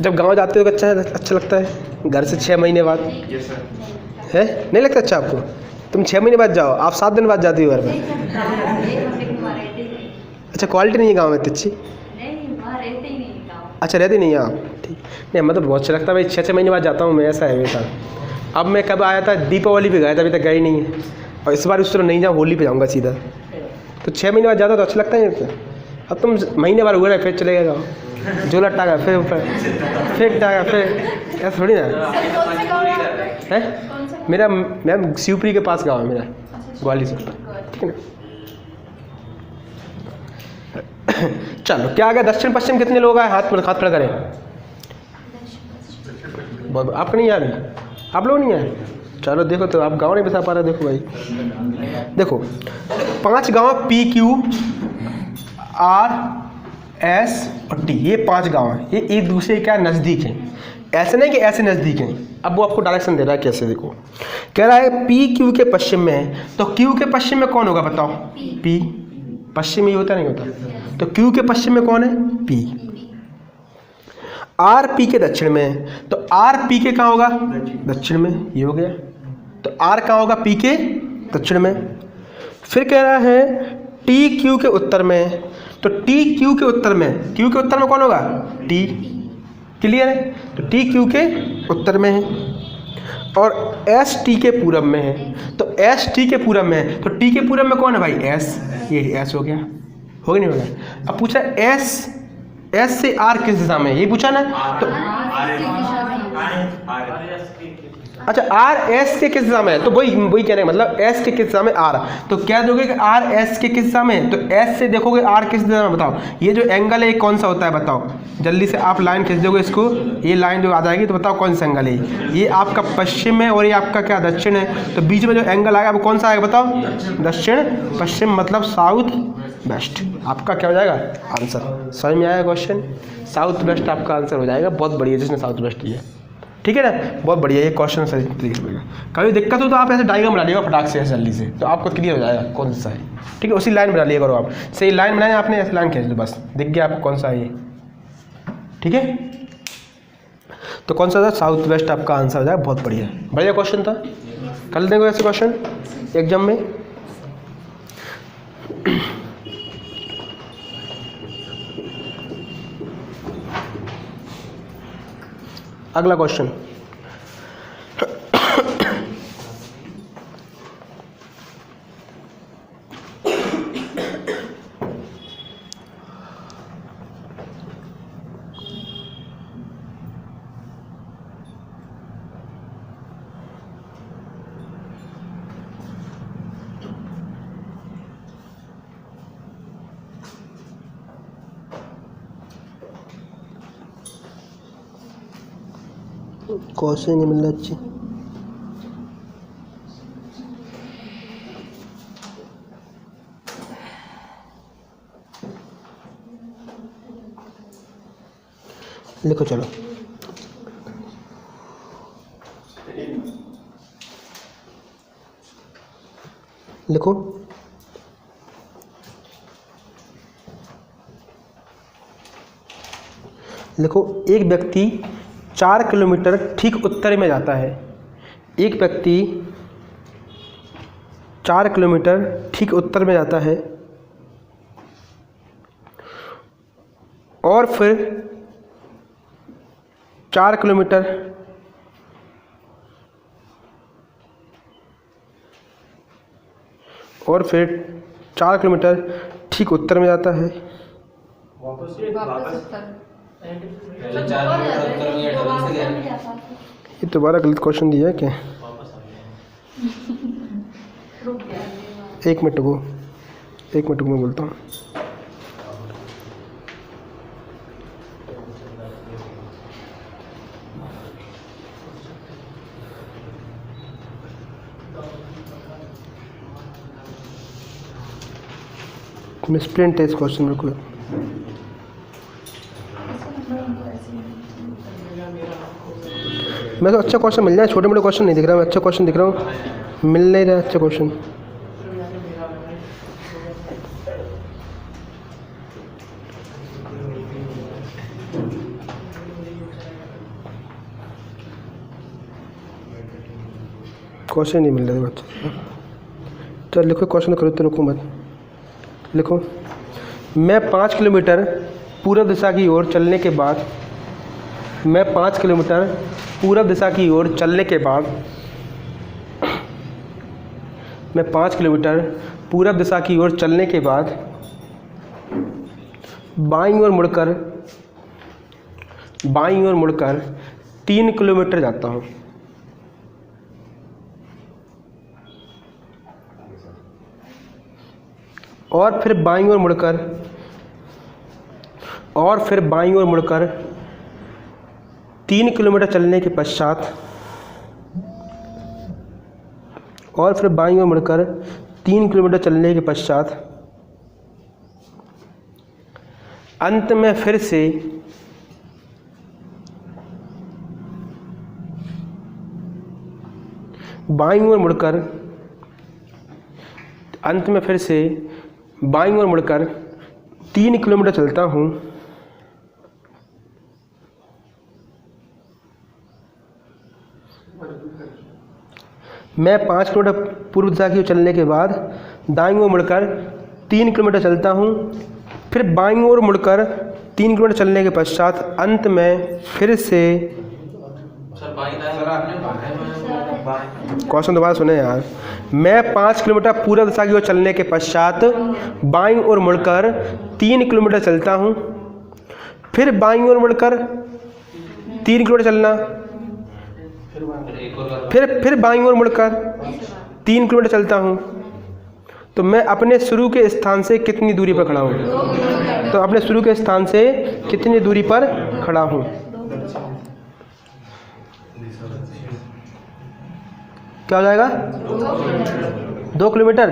जब गांव जाते हो तो अच्छा लगता है। घर से 6 महीने बाद है, नहीं लगता अच्छा आपको? तुम 6 महीने बाद जाओ, आप 7 दिन बाद जाती हो घर में। अच्छा, क्वालिटी नहीं है गाँव में इतनी अच्छी? अच्छा, रहते नहीं हैं आप? ठीक। नहीं, मतलब बहुत अच्छा लगता है भाई, 6 महीने बाद जाता हूँ मैं, ऐसा है मेरे साथ। अब मैं कब आया था, दीपावली पे गया था, अभी तक गया ही नहीं है। और इस बार उस तरह नहीं जाऊँ, होली पे जाऊँगा सीधा। तो 6 महीने बाद जाता तो अच्छा लगता है। अब तुम महीने भर हुए फिर चले गए गाँव, झोला टागा फिर ऊपर, फिर टागा फिर, ऐसा थोड़ी ना है। मेरा मैम शिवपुरी के पास गाँव है मेरा, ग्वालियर से, ठीक है ना। चलो, क्या आ गया? दक्षिण पश्चिम कितने लोग आए? हाथ खड़ा करें। आपको नहीं आ रही? आप लोग नहीं आए? चलो देखो, तो आप गाँव नहीं बता पा रहे। देखो भाई, देखो 5 गाँव P Q R S और T, ये 5 गाँव हैं। ये एक दूसरे क्या नज़दीक हैं, ऐसे नहीं कि ऐसे नज़दीक हैं। अब वो आपको डायरेक्शन दे रहा है कैसे, देखो कह रहा है P Q के पश्चिम में है, तो Q के पश्चिम में कौन होगा बताओ? P पश्चिम ही होता नहीं होता, तो Q के पश्चिम में कौन है? P। R P के दक्षिण में है, तो R P के कहाँ होगा? दक्षिण में, ये हो गया। तो R कहाँ होगा? P के दक्षिण में। फिर कह रहा है T Q के उत्तर में, तो T Q के उत्तर में, Q के उत्तर में कौन होगा? T। क्लियर है? तो T Q के उत्तर में है। और S T के पूरब में है, तो S T के पूरब में है, तो T के पूरब में कौन है भाई? S। ये S हो गया, हो गया नहीं होगा? अब पूछा S से R किस दिशा में, ये पूछा ना। तो अच्छा, R S के किस दिशा में है, तो वही कहने का मतलब S के किस दिशा में R, तो क्या दोगे कि R S के किस दिशा में है, तो S से देखोगे R किस दिशा में, बताओ। ये जो एंगल है ये कौन सा होता है बताओ, जल्दी से आप लाइन खींच दोगे इसको, ये लाइन जो आ जाएगी, तो बताओ कौन सा एंगल है। ये आपका पश्चिम है और ये आपका क्या दक्षिण है, तो बीच में जो एंगल आएगा वो कौन सा आएगा बताओ? दक्षिण पश्चिम, मतलब साउथ वेस्ट। आपका क्या हो जाएगा आंसर? समझ में आया क्वेश्चन? साउथ वेस्ट आपका आंसर हो जाएगा। बहुत बढ़िया जिसने साउथ वेस्ट लिया, ठीक है ना, बहुत बढ़िया। ये क्वेश्चन सही तरीके से। कभी दिक्कत हो तो आप ऐसे डायग्राम बना लिएगा फटाक से जल्दी से, तो आपको क्लियर हो जाएगा कौन सा है, ठीक है। उसी लाइन बना लिया करो आप, सही लाइन बनाए आपने, ऐसे लाइन खींच लो, बस दिख गया आपको कौन सा है ये, ठीक है। तो कौन सा था? साउथ वेस्ट आपका आंसर हो जाएगा। बहुत बढ़िया, बढ़िया क्वेश्चन था। कल देखो ऐसे क्वेश्चन एग्जाम में। अगला क्वेश्चन, क्वेश्चन नहीं मिल रहा अच्छी। लिखो चलो, लिखो। लिखो, एक व्यक्ति 4 किलोमीटर ठीक उत्तर में जाता है। एक व्यक्ति 4 किलोमीटर ठीक उत्तर में जाता है और फिर 4 किलोमीटर ठीक उत्तर में जाता है।
वापस
ये दोबारा गलत क्वेश्चन दिया है क्या? एक मिनट को मैं बोलता हूँ। मिसप्रिंट है इस क्वेश्चन में कोई। मैं तो अच्छा क्वेश्चन मिल जाए, छोटे मोटे क्वेश्चन नहीं दिख रहा, मैं अच्छा क्वेश्चन दिख रहा हूँ, मिल नहीं रहा अच्छा क्वेश्चन। क्वेश्चन नहीं मिल रहा है अच्छा। चल लिखो क्वेश्चन करो तो रुको मत, लिखो। मैं 5 किलोमीटर पूरब दिशा की ओर चलने के बाद, मैं 5 किलोमीटर पूरब दिशा की ओर चलने के बाद, मैं 5 किलोमीटर पूरब दिशा की ओर चलने के बाद बाईं ओर मुड़कर 3 किलोमीटर जाता हूँ। और फिर बाईं ओर मुड़कर 3 किलोमीटर चलने के पश्चात, और फिर बाईं ओर मुड़कर 3 किलोमीटर चलने के पश्चात अंत में फिर से बाईं ओर मुड़कर 3 किलोमीटर चलता हूँ। मैं 5 किलोमीटर पूर्व दिशा की ओर चलने के बाद दाईं ओर मुड़कर 3 किलोमीटर चलता हूँ। फिर बाईं ओर मुड़कर 3 किलोमीटर चलने के पश्चात अंत में फिर से, क्वेश्चन दोबारा सुने यार। मैं 5 किलोमीटर पूर्व दिशा की ओर चलने के पश्चात बाईं ओर मुड़कर 3 किलोमीटर चलता हूँ। फिर बाईं ओर मुड़कर 3 किलोमीटर चलना, फिर बाईं ओर मुड़कर 3 किलोमीटर चलता हूँ। तो मैं अपने शुरू के स्थान से कितनी दूरी पर खड़ा हूँ? तो अपने शुरू के स्थान से कितनी दूरी पर खड़ा हूँ? क्या हो जाएगा? 2 किलोमीटर।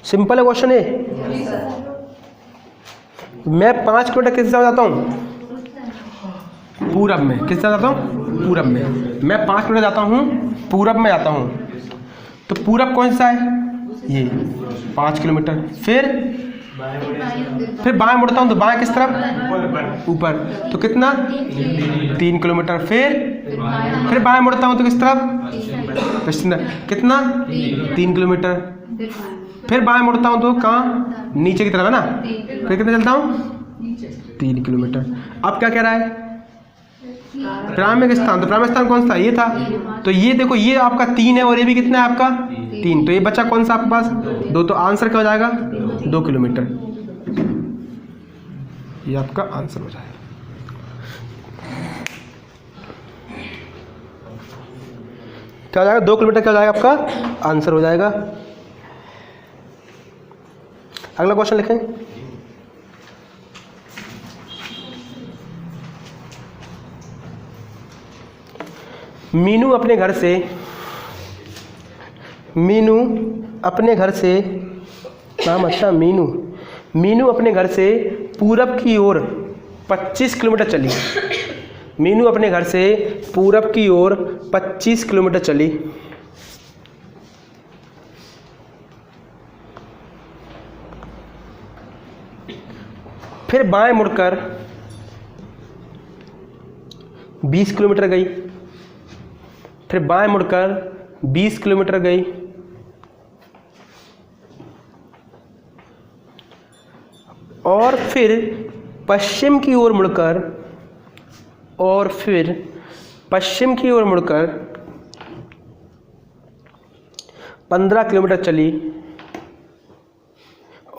सिंपल है क्वेश्चन है। मैं 5 किलोमीटर किस दिशा में जाता हूँ? पूरब में। किस दिशा जाता हूँ? पूरब में। मैं 5 किलोमीटर जाता हूँ, पूरब में जाता हूँ। तो पूरब कौन सा है? ये 5 किलोमीटर। फिर बाएं मुड़ता हूँ तो बाएं किस तरफ? ऊपर। तो कितना? 3 किलोमीटर। फिर बाएं मुड़ता हूँ तो किस तरफ? पश्चिम। कितना? 3 किलोमीटर। फिर बाएं मुड़ता हूँ तो कहाँ? नीचे की तरफ है ना। फिर कितना चलता हूँ? 3 किलोमीटर। अब क्या कह रहा है? प्रारंभिक स्थान। तो प्रारंभिक स्थान कौन सा? ये था। तो ये देखो, ये आपका 3 है और ये भी कितना है आपका? 3। तो ये बचा कौन सा आपके पास? 2। तो आंसर क्या हो जाएगा? 2 किलोमीटर। ये आपका आंसर हो जाएगा। क्या हो जाएगा? 2 किलोमीटर क्या हो जाएगा? आपका आंसर हो जाएगा। अगला क्वेश्चन लिखें। मीनू अपने घर से नाम अच्छा मीनू अपने घर से पूरब की ओर 25 किलोमीटर चली। मीनू अपने घर से पूरब की ओर 25 किलोमीटर चली। फिर बाएं मुड़कर 20 किलोमीटर गई। फिर बाएं मुड़कर 20 किलोमीटर गई। और फिर पश्चिम की ओर मुड़कर 15 किलोमीटर चली।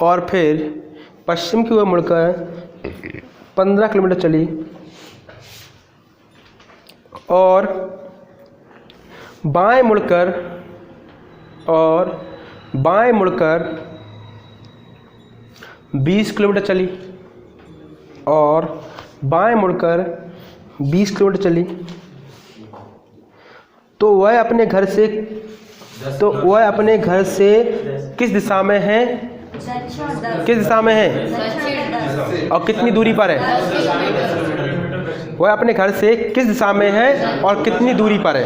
और फिर पश्चिम की ओर मुड़कर 15 किलोमीटर चली। और बाएं मुड़कर 20 किलोमीटर चली। और बाएं मुड़कर 20 किलोमीटर चली। तो वह अपने घर से किस दिशा में है? किस दिशा में है? और कितनी दूरी पर है? वह अपने घर से किस दिशा में है और कितनी दूरी पर है?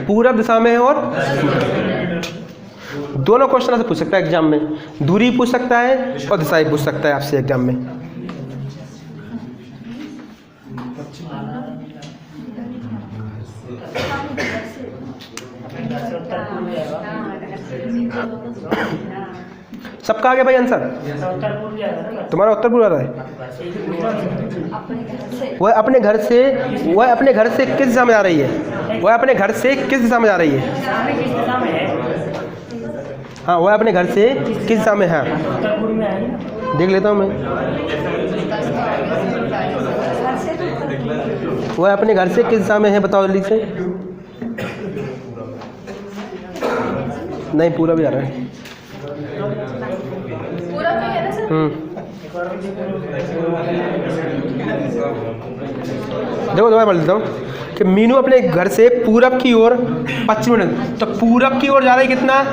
पूरब दिशा में है और दोनों क्वेश्चन से पूछ सकता है एग्जाम में, दूरी पूछ सकता है और दिशा भी पूछ सकता है आपसे एग्जाम में। सबका आ गया भाई आंसर? तुम्हारा उत्तर पूर्व आ रहा है। वह अपने घर से किस दिशा में जा रही है? वह अपने घर से किस दिशा में जा रही है? हाँ, वह अपने घर से किस दिशा में है? देख लेता हूँ मैं। वह अपने घर से किस दिशा में है, बताओ जल्दी से। नहीं, पूरा भी आ रहा है। देखो दोबारा बोल देता हूँ कि मीनू अपने घर से पूरब की ओर 25 मिनट, तो पूरब की ओर जा रहा है कितना?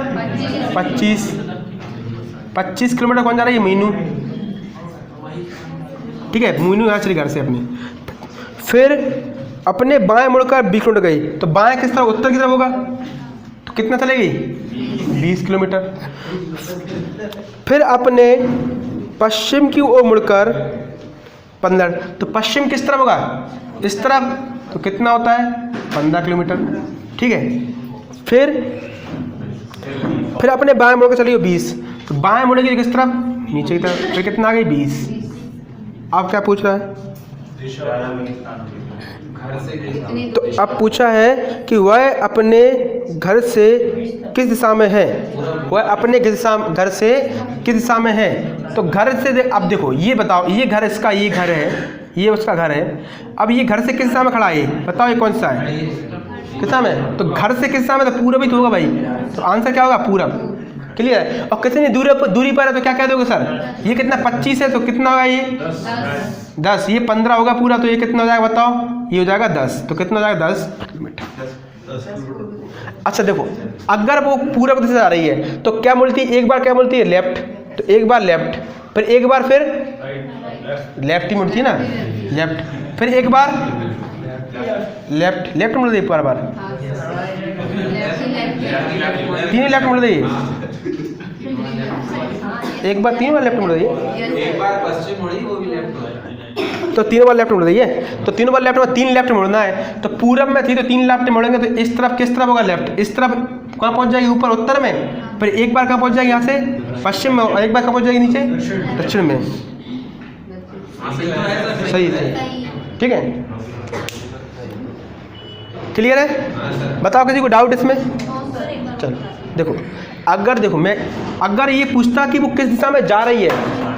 25 किलोमीटर कौन जा रहा है? ये मीनू। ठीक है, मीनू यहाँ चली घर से अपने। फिर अपने बाएं मुड़कर 20 किलोमीटर गई, तो बाएं किस तरफ? उत्तर की तरफ होगा, तो कितना चलेगी? 20 किलोमीटर। फिर अपने पश्चिम की ओर मुड़कर 15, तो पश्चिम किस तरफ होगा? इस तरफ, तो कितना होता है? 15 किलोमीटर। ठीक है, फिर अपने बाएं मुड़कर चलिए 20, तो बाएं मुड़ेगी किस तरफ? नीचे की तरफ, फिर कितना आ गई? 20। अब क्या पूछ रहा है? तो अब पूछा है कि वह अपने घर से किस दिशा में है? वह अपने घर से किस दिशा में है? तो घर से अब देखो, ये बताओ, ये घर इसका, ये घर है, ये उसका घर है। अब ये घर से किस दिशा में खड़ा है? बताओ ये कौन सा है? किस दिशा में? तो घर से किस दिशा में? तो पूरब ही तो होगा भाई, तो आंसर क्या होगा? पूरब। क्लियर है? और कितनी दूरी पर है तो क्या कह दोगे सर? ये कितना? 25 है, तो कितना होगा ये? 10। ये 15 होगा पूरा, तो ये कितना हो जाएगा बताओ? ये हो जाएगा 10, तो कितना हो जाएगा? 10 किलोमीटर। अच्छा देखो, अगर वो पूरब दिशा जा रही है तो क्या बोलती है? एक बार क्या बोलती है? लेफ्ट, तो एक बार लेफ्ट, फिर एक बार फिर लेफ्ट ही मुड़ती है ना, लेफ्ट, फिर एक बार लेफ्ट मुड़ दी, बार बार 3 लेफ्ट मुड़ दी, एक बार 3 बार लेफ्ट मुड़ दी,
एक बार पश्चिम मुड़ी, वो भी लेफ्ट हो जाए।
तो 3 बार लेफ्ट मुड़ रही है, तो 3 बार लेफ्ट में 3 लेफ्ट मुड़ना है। तो पूरब में थी तो 3 लेफ्ट मुड़ेंगे, तो इस तरफ किस तरफ होगा? लेफ्ट। इस तरफ कहाँ पहुंच जाएगी? ऊपर उत्तर में। फिर एक बार कहाँ पहुंच जाएगी? यहाँ से पश्चिम में, और एक बार कहाँ पहुंच जाएगी? नीचे दक्षिण में। सही है, ठीक है, क्लियर है? बताओ किसी को डाउट इसमें? चलो देखो, अगर ये पूछता कि वो किस दिशा में जा रही है,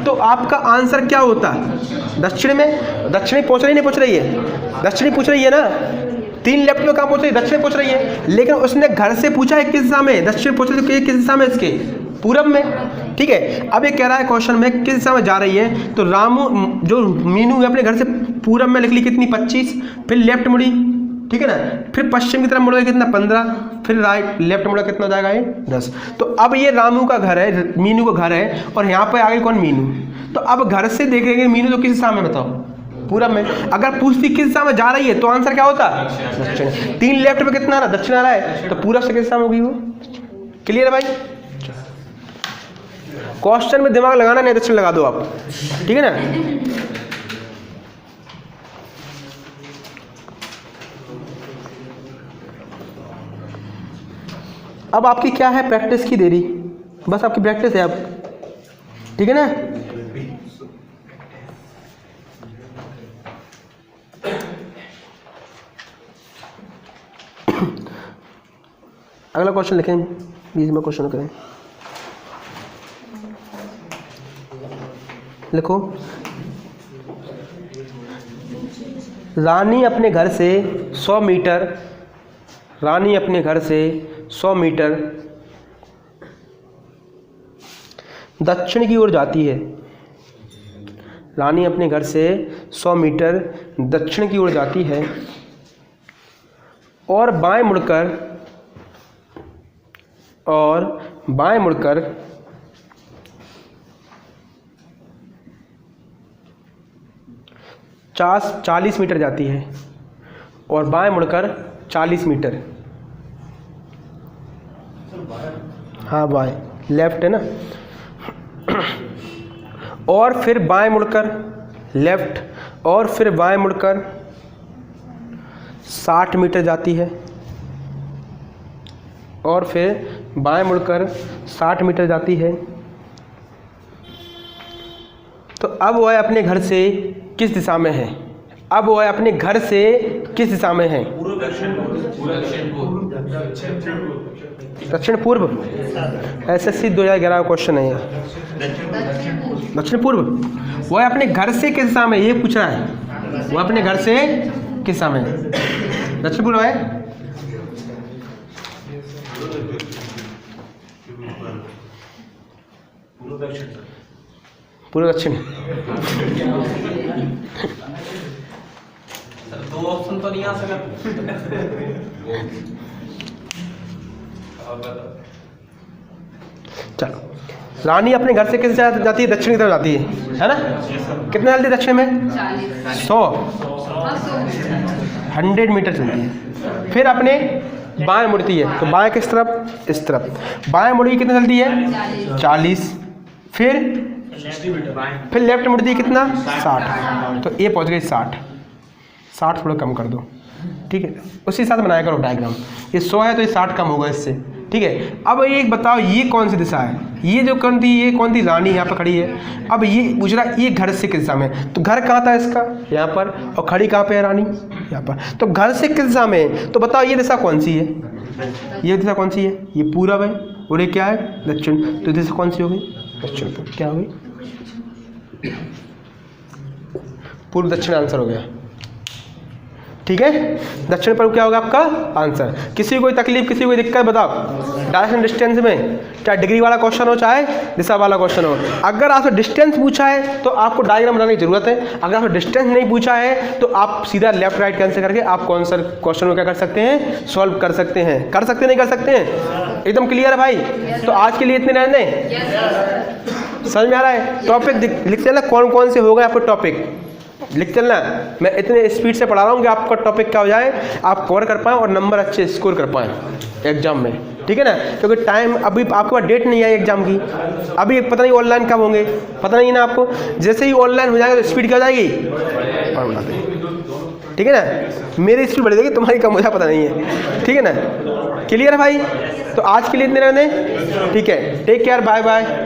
तो आपका आंसर क्या होता? दक्षिण में। दक्षिणी पहुंच रही, नहीं पहुंच रही है? दक्षिणी पूछ रही है ना, 3 लेफ्ट में कहाँ पहुंच रही है? दक्षिण पहुंच रही है। लेकिन उसने घर से पूछा है किस दिशा में? दक्षिण पूछ रही है, तो किस दिशा में? इसके पूरब में। ठीक है, अब ये कह रहा है क्वेश्चन में किस दिशा में जा रही है, तो रामू जो मीनू है अपने घर से पूरब में लिख ली कितनी? 25, फिर लेफ्ट मुड़ी, ठीक है ना, फिर पश्चिम की तरफ मुड़ा कितना? 15, फिर राइट लेफ्ट मुड़ा कितना हो जाएगा? ये 10। तो अब ये रामू का घर है, मीनू का घर है, और यहाँ पे आगे कौन? मीनू। तो अब घर से देखेंगे मीनू तो किस दिशा में? बताओ, पूरब में। अगर पूछती किस दिशा में जा रही है तो आंसर क्या होता? दक्षिण। 3 लेफ्ट में कितना आ रहा? दक्षिण आ रहा है, तो पूरब से किस दिशा में होगी वो? क्लियर है भाई? क्वेश्चन में दिमाग लगाना नहीं, दक्षिण लगा दो आप, ठीक है ना। अब आपकी क्या है? प्रैक्टिस की देरी, बस आपकी प्रैक्टिस है अब, ठीक है ना। अगला क्वेश्चन लिखें, बीच में क्वेश्चन करें। लिखो, रानी अपने घर से 100 मीटर, रानी अपने घर से 100 मीटर दक्षिण की ओर जाती है। रानी अपने घर से 100 मीटर दक्षिण की ओर जाती है और बाएं मुड़कर 40 मीटर जाती है और बाएं मुड़कर 40 मीटर। हाँ बाएं, लेफ्ट है ना। और फिर बाएं मुड़कर लेफ्ट, और फिर बाएं मुड़कर 60 मीटर जाती है, और फिर बाएं मुड़कर 60 मीटर जाती है। तो अब वह अपने घर से किस दिशा में है? अब वह अपने घर से किस दिशा में है? दक्षिण पूर्व। SSC 2011 का क्वेश्चन है ये। दक्षिण पूर्व। वह अपने घर से किस दिशा में, ये पूछ रहा है। वह अपने घर से किस दिशा में है? दक्षिण पूर्व है। पूर्व दक्षिण।
दो ऑप्शन तो नहीं आ सकता।
चलो, रानी अपने घर से किस तरफ जाती है? दक्षिण की तरफ जाती है ना? कितने चलती है दक्षिण में? 100 100 मीटर चलती है। फिर अपने बाएं मुड़ती है, तो बाएं किस तरफ? इस तरफ। बाएं मुड़ी कितने चलती है? 40। फिर लेफ्ट मुड़ती है कितना? 60। तो ये पहुंच गई 60 थोड़ा कम कर दो, ठीक है। उसी साथ बनाया करो डायग्राम। ये 100 है तो ये 60 कम होगा इससे, ठीक है। अब ये बताओ ये कौन सी दिशा है? ये जो कौन थी, ये कौन थी? रानी यहाँ पर खड़ी है। अब ये पूछ रहा ये घर से किस दिशा में, तो घर कहाँ था इसका? यहाँ पर। और खड़ी कहाँ पे है रानी? यहाँ पर। तो घर से किस दिशा में है? तो बताओ ये दिशा कौन सी है? ये दिशा कौन सी है? ये पूरब है, और ये क्या है? दक्षिण। तो दिशा कौन सी हो गई? दक्षिण। क्या हो गई? पूर्व दक्षिण आंसर हो गया, ठीक है। दक्षिण पूर्व क्या होगा आपका आंसर। किसी कोई तकलीफ, किसी कोई दिक्कत बताओ? डायरेक्शन डिस्टेंस में चाहे डिग्री वाला क्वेश्चन हो चाहे दिशा वाला क्वेश्चन हो, अगर आपसे डिस्टेंस पूछा है तो आपको डायग्राम बनाने की जरूरत है। अगर आपसे डिस्टेंस नहीं पूछा है तो आप सीधा लेफ्ट राइट कैंसिल करके आप कौन सा क्वेश्चन को क्या कर सकते हैं? सॉल्व कर सकते हैं। कर सकते नहीं कर सकते हैं? एकदम क्लियर है भाई। तो आज के लिए इतने रहने, समझ में आ रहा है? टॉपिक लिख लेना कौन कौन से हो गए आपको, टॉपिक लिख चलना। मैं इतने स्पीड से पढ़ा रहा हूँ कि आपका टॉपिक क्या हो जाए, आप कवर कर पाएँ और नंबर अच्छे स्कोर कर पाएँ एग्जाम में, ठीक है ना। क्योंकि टाइम अभी आपके पास डेट नहीं आई एग्जाम की, अभी पता नहीं ऑनलाइन कब होंगे, पता नहीं ना आपको। जैसे ही ऑनलाइन हो जाएगा तो स्पीड क्या हो जाएगी? और बढ़ा देंगे, ठीक है ना। मेरी स्पीड बढ़ जाएगी, तुम्हारी कम हो जाए पता नहीं है, ठीक है ना। क्लियर है भाई? तो आज के लिए इतने रहने, ठीक है। Take care, bye bye.